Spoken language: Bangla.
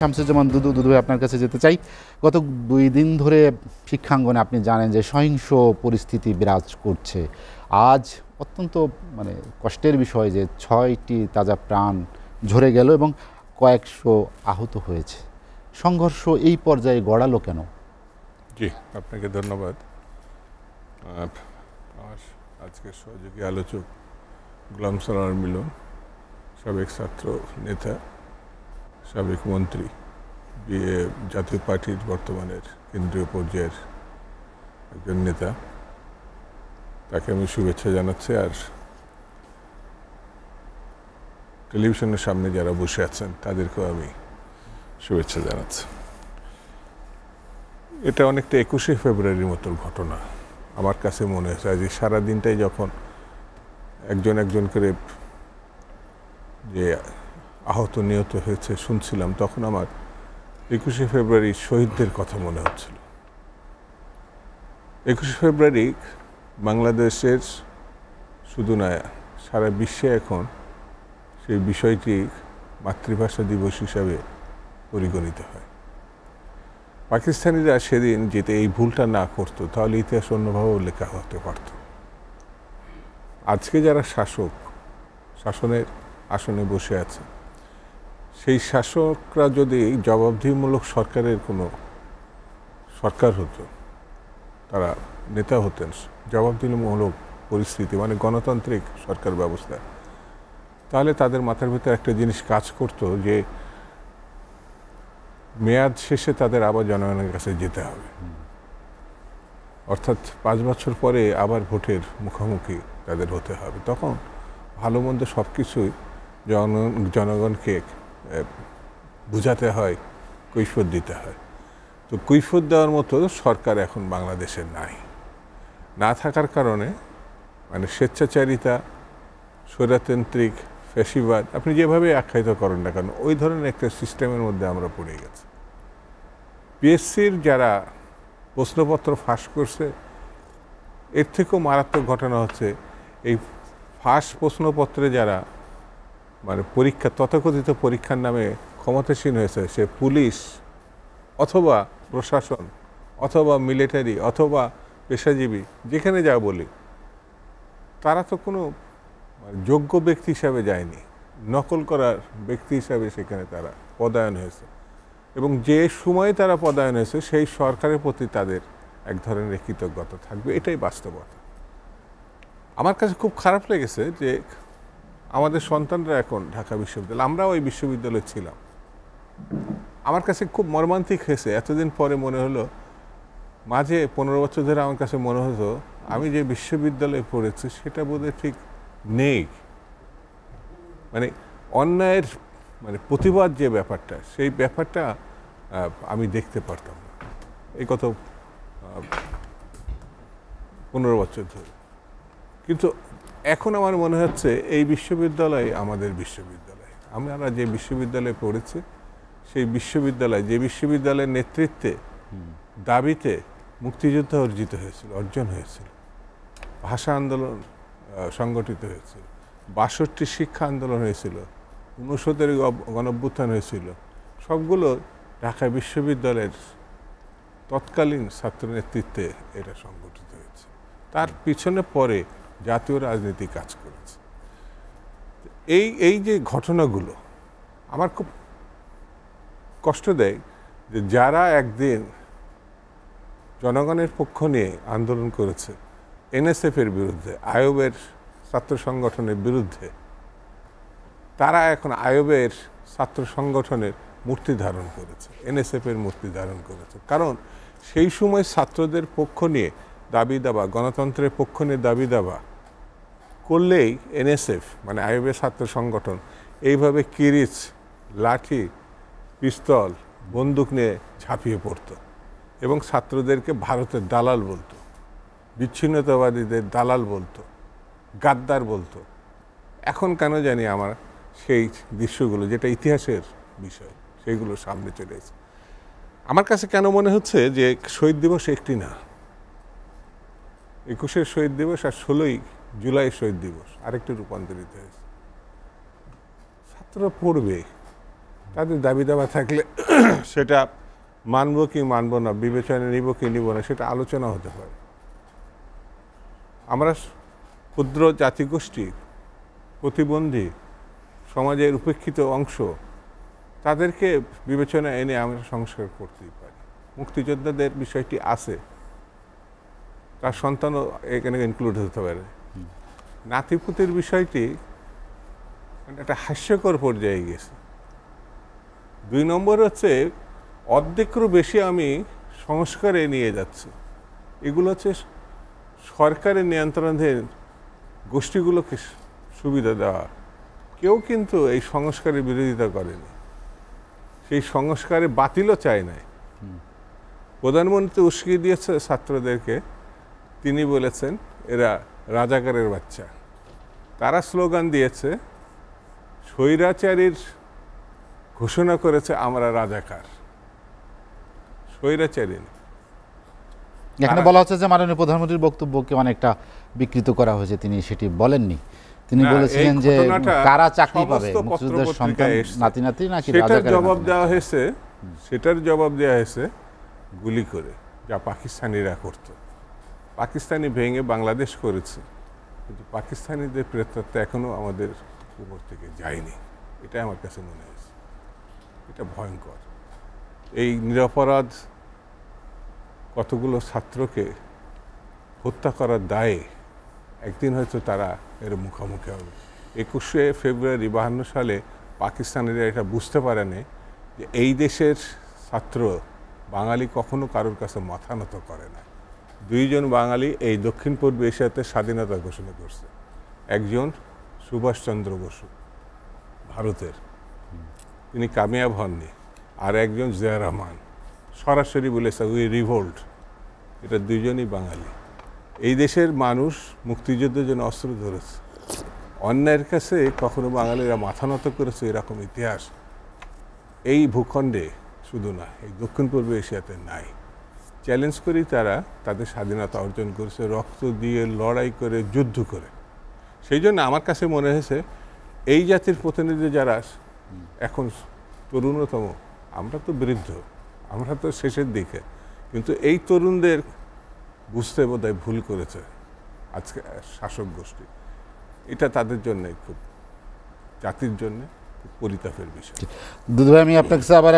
শামসুজ্জামান দুদু ভাই আপনার কাছে যেতে চাই। গত ২ দিন ধরে শিক্ষাঙ্গনে আপনি জানেন যে সহিংস পরিস্থিতি বিরাজ করছে। আজ অত্যন্ত কষ্টের বিষয় যে ৬টি তাজা প্রাণ ঝরে গেল এবং কয়েকশো আহত হয়েছে। সংঘর্ষ এই পর্যায়ে গড়ালো কেন? জি, আপনাকে ধন্যবাদ। আমার আজকের সহযোগী আলোচক গোলাম সারোয়ার মিলন, সাবেক ছাত্র নেতা, সাবেক মন্ত্রী, জাতীয় পার্টির বর্তমানের কেন্দ্রীয় পর্যায়ের একজন নেতা, তাকে আমি শুভেচ্ছা জানাচ্ছি। আর টেলিভিশনের সামনে যারা বসে আছেন তাদেরকেও আমি শুভেচ্ছা জানাচ্ছি। এটা অনেকটা ২১শে ফেব্রুয়ারির মতো ঘটনা আমার কাছে মনে হয়েছে। আজ সারাদিনটাই যখন একজন করে যে আহত নিহত হয়েছে শুনছিলাম, তখন আমার ২১শে ফেব্রুয়ারি শহীদদের কথা মনে হচ্ছিল। ২১শে ফেব্রুয়ারি বাংলাদেশের শুধু নয়, সারা বিশ্বে এখন সেই বিষয়টি মাতৃভাষা দিবস হিসাবে পরিগণিত হয়। পাকিস্তানিরা সেদিন যেতে এই ভুলটা না করতো, তাহলে ইতিহাস অন্যভাবেও লেখা হতে পারত। আজকে যারা শাসনের আসনে বসে আছে, সেই শাসকরা যদি জবাবদিহিমূলক সরকারের কোনো সরকার হতো, তারা নেতা হতেন, জবাবদিহিমূলক পরিস্থিতি গণতান্ত্রিক সরকার ব্যবস্থা, তাহলে তাদের মাথার ভিতরে একটা জিনিস কাজ করতো যে মেয়াদ শেষে তাদের আবার জনগণের কাছে যেতে হবে, অর্থাৎ ৫ বছর পরে আবার ভোটের মুখোমুখি তাদের হতে হবে। তখন ভালো মন্দ সব কিছুই জনগণকে বুঝাতে হয়, কৈফিয়ত দিতে হয়। তো কৈফিয়ত দেওয়ার মতো সরকার এখন বাংলাদেশের না থাকার কারণে স্বেচ্ছাচারিতা, স্বৈরতান্ত্রিক, ফ্যাসিবাদ, আপনি যেভাবে আখ্যায়িত করেন না কেন, ওই ধরনের একটা সিস্টেমের মধ্যে আমরা পড়ে গেছি। পিএসসির যারা প্রশ্নপত্র ফাঁস করছে, এর থেকেও মারাত্মক ঘটনা হচ্ছে এই ফাঁস প্রশ্নপত্রে যারা পরীক্ষা, তথাকথিত পরীক্ষার নামে ক্ষমতাসীন হয়েছে, সে পুলিশ অথবা প্রশাসন অথবা মিলিটারি অথবা পেশাজীবী, যেখানে যা বলি, তারা তো কোনো যোগ্য ব্যক্তি হিসাবে যায়নি, নকল করার ব্যক্তি হিসাবে সেখানে তারা পদায়ন হয়েছে। এবং যে সময়ে তারা পদায়ন হয়েছে, সেই সরকারের প্রতি তাদের এক ধরনের কৃতজ্ঞতা থাকবে, এটাই বাস্তবতা। আমার কাছে খুব খারাপ লেগেছে যে আমাদের সন্তানরা এখন ঢাকা বিশ্ববিদ্যালয়, আমরাও ওই বিশ্ববিদ্যালয়ে ছিলাম। আমার কাছে খুব মর্মান্তিক হয়েছে, এতদিন পরে মনে হলো, মাঝে ১৫ বছর ধরে আমার কাছে মনে হতো আমি যে বিশ্ববিদ্যালয়ে পড়েছি সেটা বোধহয় ঠিক নেই। অন্যায়ের প্রতিবাদ যে ব্যাপারটা, সেই ব্যাপারটা আমি দেখতে পারতাম না এই গত ১৫ বছর ধরে। কিন্তু এখন আমার মনে হচ্ছে এই বিশ্ববিদ্যালয় আমাদের বিশ্ববিদ্যালয়। আমরা যে বিশ্ববিদ্যালয়ে পড়েছি, সেই বিশ্ববিদ্যালয়, যে বিশ্ববিদ্যালয়ের নেতৃত্বে, দাবিতে মুক্তিযুদ্ধ অর্জন হয়েছিল, ভাষা আন্দোলন সংগঠিত হয়েছিল, ৬২ শিক্ষা আন্দোলন হয়েছিল, ৬৯ গণঅভ্যুত্থান হয়েছিল, সবগুলো ঢাকা বিশ্ববিদ্যালয়ের তৎকালীন ছাত্র নেতৃত্বে এটা সংগঠিত হয়েছে। তার পিছনে পরে জাতীয় রাজনীতি কাজ করেছে। এই যে ঘটনাগুলো আমার খুব কষ্ট দেয় যে যারা একদিন জনগণের পক্ষ নিয়ে আন্দোলন করেছে, এনএসএফের বিরুদ্ধে, আইয়ুবের ছাত্র সংগঠনের বিরুদ্ধে, তারা এখন আইয়ুবের ছাত্র সংগঠনের মূর্তি ধারণ করেছে, এনএসএফের মূর্তি ধারণ করেছে। কারণ সেই সময় ছাত্রদের পক্ষ নিয়ে দাবি দাবা, গণতন্ত্রের পক্ষ নিয়ে দাবি দাবা করলেই এনএসএফ আইয়ুবের ছাত্র সংগঠন এইভাবে কিরিচ, লাঠি, পিস্তল, বন্দুক নিয়ে ঝাঁপিয়ে পড়ত এবং ছাত্রদেরকে ভারতের দালাল বলতো, বিচ্ছিন্নতাবাদীদের দালাল বলতো, গাদ্দার বলতো। এখন কেন জানি আমার সেই দৃশ্যগুলো, যেটা ইতিহাসের বিষয়, সেইগুলো সামনে চলে এসেছে। আমার কাছে কেন মনে হচ্ছে যে শহীদ দিবস একটি না, ২১শে শহীদ দিবস আর ১৬ই জুলাই শহীদ দিবস আরেকটি রূপান্তরিত হয়েছে। ছাত্ররা পড়বে, তাদের দাবি দাবা থাকলে সেটা মানব কি মানব না, বিবেচনা নিব কি নিব না, সেটা আলোচনা হতে পারে। আমরা ক্ষুদ্র জাতিগোষ্ঠী, প্রতিবন্ধী, সমাজের উপেক্ষিত অংশ, তাদেরকে বিবেচনা এনে আমরা সংস্কার করতেই পারি। মুক্তিযোদ্ধাদের বিষয়টি আছে, তার সন্তানও এখানে ইনক্লুড হতে পারে। নাতিপুতির বিষয়টি একটা হাস্যকর পর্যায়ে গেছে। 2 নম্বর হচ্ছে অর্ধেকেরও বেশি আমি সংস্কারে নিয়ে যাচ্ছি। এগুলো হচ্ছে সরকারের নিয়ন্ত্রণাধীন গোষ্ঠীগুলোকে সুবিধা দেওয়া। কেউ কিন্তু এই সংস্কারের বিরোধিতা করেনি, সেই সংস্কারে বাতিলও চায় নাই। প্রধানমন্ত্রী উস্কে দিয়েছে ছাত্রদেরকে, তিনি বলেছেন এরা রাজাকারের বাচ্চা। তারা স্লোগান দিয়েছে, স্বৈরাচারীর ঘোষণা করেছে আমরা রাজাকার, স্বৈরাচারী। এখানে বলা হচ্ছে যে মাননীয় প্রধানমন্ত্রীর বক্তব্যকে অনেকটা বিকৃত করা হয়েছে, তিনি সেটি বলেননি। তিনি বলেছিলেন যে কারা চাকরি পাবে, মুক্তিযোদ্ধার সন্তান নাতি নাতি নাকি রাজাকার। জবাব দেওয়া হয়েছে, সেটার জবাব দেওয়া হয়েছে গুলি করে, যা পাকিস্তানিরা করত। পাকিস্তানি ভেঙে বাংলাদেশ করেছে, কিন্তু পাকিস্তানিদের প্রেতত্ব এখনো আমাদের উপর থেকে যায়নি। এটা আমার কাছে মনে হয়েছে, এটা ভয়ঙ্কর। এই নিরপরাধ কতগুলো ছাত্রকে হত্যা করার দায়ে একদিন হয়তো তারা এর মুখোমুখি হবে। 21শে ফেব্রুয়ারি 52 সালে পাকিস্তানিরা এটা বুঝতে পারেনি যে এই দেশের ছাত্র বাঙালি কখনো কারোর কাছে মাথা নত করে না। 2 জন বাঙালি এই দক্ষিণ পূর্ব এশিয়াতে স্বাধীনতা ঘোষণা করছে। একজন সুভাষচন্দ্র বসু ভারতের, তিনি কামিয়াব হননি, আর একজন জিয়া রহমান সরাসরি বলেছে উই রিভোল্ট। এটা 2 জনই বাঙালি। এই দেশের মানুষ মুক্তিযুদ্ধের জন্য অস্ত্র ধরেছে। অন্যায়ের কাছে কখনো বাঙালিরা মাথা নত করেছে এরকম ইতিহাস এই ভূখণ্ডে শুধু না, এই দক্ষিণ পূর্ব এশিয়াতে নাই। চ্যালেঞ্জ করি তারা তাদের স্বাধীনতা অর্জন করেছে, রক্ত দিয়ে, লড়াই করে, যুদ্ধ করে। সেই জন্য আমার কাছে মনে হয়েছে এই জাতির প্রতিনিধি যারা এখন তরুণতম, আমরা তো বৃদ্ধ, আমরা তো শেষের দিকে, কিন্তু এই তরুণদের বুঝতে বোধহয় ভুল করেছে আজকে শাসক গোষ্ঠী। এটা তাদের জন্য খুব, জাতির জন্য খুব পরিতাপের বিষয়। দুধ ভাই, আমি আপনার কাছে আবার